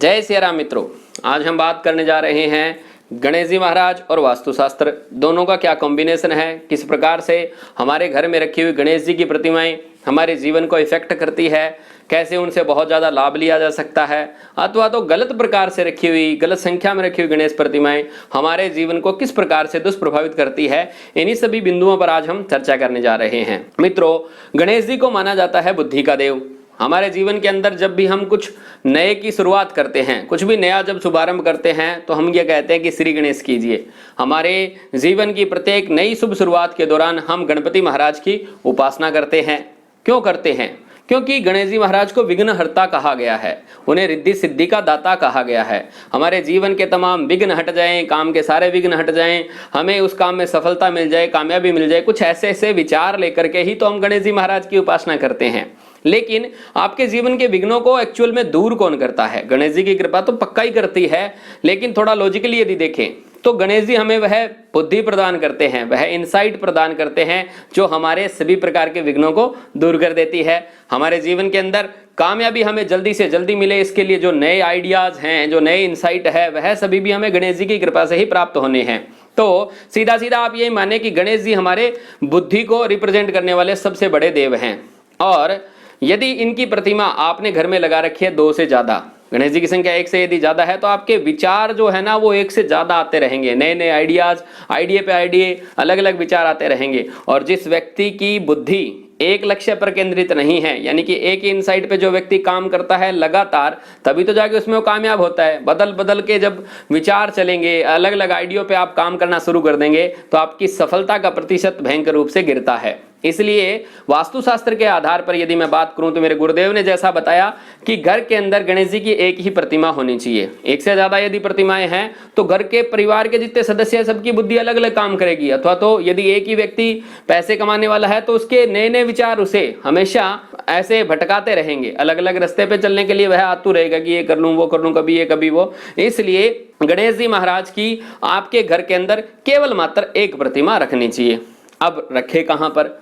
जय सिया राम मित्रों, आज हम बात करने जा रहे हैं गणेश जी महाराज और वास्तुशास्त्र दोनों का क्या कॉम्बिनेशन है, किस प्रकार से हमारे घर में रखी हुई गणेश जी की प्रतिमाएं हमारे जीवन को इफेक्ट करती है, कैसे उनसे बहुत ज़्यादा लाभ लिया जा सकता है, अथवा तो गलत प्रकार से रखी हुई, गलत संख्या में रखी हुई गणेश प्रतिमाएं हमारे जीवन को किस प्रकार से दुष्प्रभावित करती है। इन्हीं सभी बिंदुओं पर आज हम चर्चा करने जा रहे हैं। मित्रों, गणेश जी को माना जाता है बुद्धि का देव। हमारे जीवन के अंदर जब भी हम कुछ नए की शुरुआत करते हैं, कुछ भी नया जब शुभारंभ करते हैं, तो हम ये कहते हैं कि श्री गणेश कीजिए। हमारे जीवन की प्रत्येक नई शुभ शुरुआत के दौरान हम गणपति महाराज की उपासना करते हैं। क्यों करते हैं? क्योंकि गणेश जी महाराज को विघ्नहर्ता कहा गया है, उन्हें रिद्धि सिद्धि का दाता कहा गया है। हमारे जीवन के तमाम विघ्न हट जाएं, काम के सारे विघ्न हट जाएं, हमें उस काम में सफलता मिल जाए, कामयाबी मिल जाए, कुछ ऐसे ऐसे विचार लेकर के ही तो हम गणेश जी महाराज की उपासना करते हैं। लेकिन आपके जीवन के विघ्नों को एक्चुअल में दूर कौन करता है? गणेश जी की कृपा तो पक्का ही करती है, लेकिन थोड़ा लॉजिकली यदि देखें तो गणेश जी हमें वह बुद्धि प्रदान करते हैं, वह इंसाइट प्रदान करते हैं जो हमारे सभी प्रकार के विघ्नों को दूर कर देती है। हमारे जीवन के अंदर कामयाबी हमें जल्दी से जल्दी मिले, इसके लिए जो नए आइडियाज हैं, जो नए इंसाइट है, वह सभी भी हमें गणेश जी की कृपा से ही प्राप्त होने हैं। तो सीधा सीधा आप यही माने कि गणेश जी हमारे बुद्धि को रिप्रेजेंट करने वाले सबसे बड़े देव हैं। और यदि इनकी प्रतिमा आपने घर में लगा रखी है 2 से ज्यादा, गणेश जी की संख्या 1 से यदि ज्यादा है, तो आपके विचार जो है ना वो 1 से ज्यादा आते रहेंगे, नए नए आइडियाज, आइडिया पे आइडिया, अलग अलग विचार आते रहेंगे। और जिस व्यक्ति की बुद्धि एक लक्ष्य पर केंद्रित नहीं है, यानी कि एक ही इनसाइट पे जो व्यक्ति काम करता है लगातार, तभी तो जाके उसमें वो कामयाब होता है। बदल बदल के जब विचार चलेंगे, अलग अलग आइडियो पे आप काम करना शुरू कर देंगे, तो आपकी सफलता का प्रतिशत भयंकर रूप से गिरता है। इसलिए वास्तुशास्त्र के आधार पर यदि मैं बात करूं तो मेरे गुरुदेव ने जैसा बताया कि घर के अंदर गणेश जी की एक ही प्रतिमा होनी चाहिए। 1 से ज्यादा यदि प्रतिमाएं हैं तो घर के परिवार के जितने सदस्य हैं सबकी बुद्धि अलग अलग काम करेगी। अथवा तो यदि एक ही व्यक्ति पैसे कमाने वाला है तो उसके नए नए विचार उसे हमेशा ऐसे भटकाते रहेंगे, अलग अलग रास्ते पे चलने के लिए वह आतुर रहेगा कि ये कर लूं, वो कर लूं, कभी ये कभी वो। इसलिए गणेश जी महाराज की आपके घर के अंदर केवल मात्र एक प्रतिमा रखनी चाहिए। अब रखे कहां पर?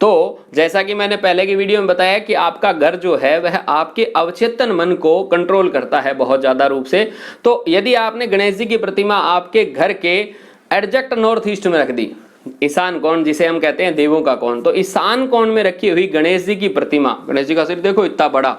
तो जैसा कि मैंने पहले की वीडियो में बताया कि आपका घर जो है वह आपके अवचेतन मन को कंट्रोल करता है बहुत ज्यादा रूप से। तो यदि आपने गणेश जी की प्रतिमा आपके घर के एग्जैक्ट नॉर्थ ईस्ट में रख दी, ईशान कोण जिसे हम कहते हैं देवों का कोण, तो ईशान कोण में रखी हुई गणेश जी की प्रतिमा, गणेश जी का सिर देखो इतना बड़ा,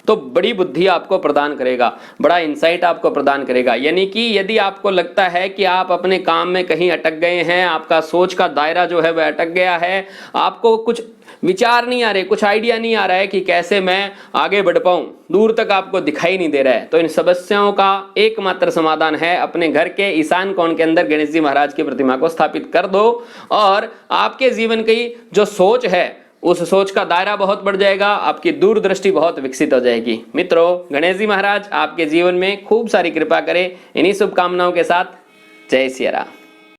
तो बड़ी बुद्धि आपको प्रदान करेगा, बड़ा इंसाइट आपको प्रदान करेगा। यानी कि यदि आपको लगता है कि आप अपने काम में कहीं अटक गए हैं, आपका सोच का दायरा जो है वह अटक गया है, आपको कुछ विचार नहीं आ रहे, कुछ आइडिया नहीं आ रहा है कि कैसे मैं आगे बढ़ पाऊं, दूर तक आपको दिखाई नहीं दे रहा है, तो इन समस्याओं का एकमात्र समाधान है अपने घर के ईशान कोण के अंदर गणेश जी महाराज की प्रतिमा को स्थापित कर दो और आपके जीवन की जो सोच है उस सोच का दायरा बहुत बढ़ जाएगा, आपकी दूरदृष्टि बहुत विकसित हो जाएगी। मित्रों, गणेश जी महाराज आपके जीवन में खूब सारी कृपा करें। इन्हीं शुभकामनाओं के साथ जय सिया राम।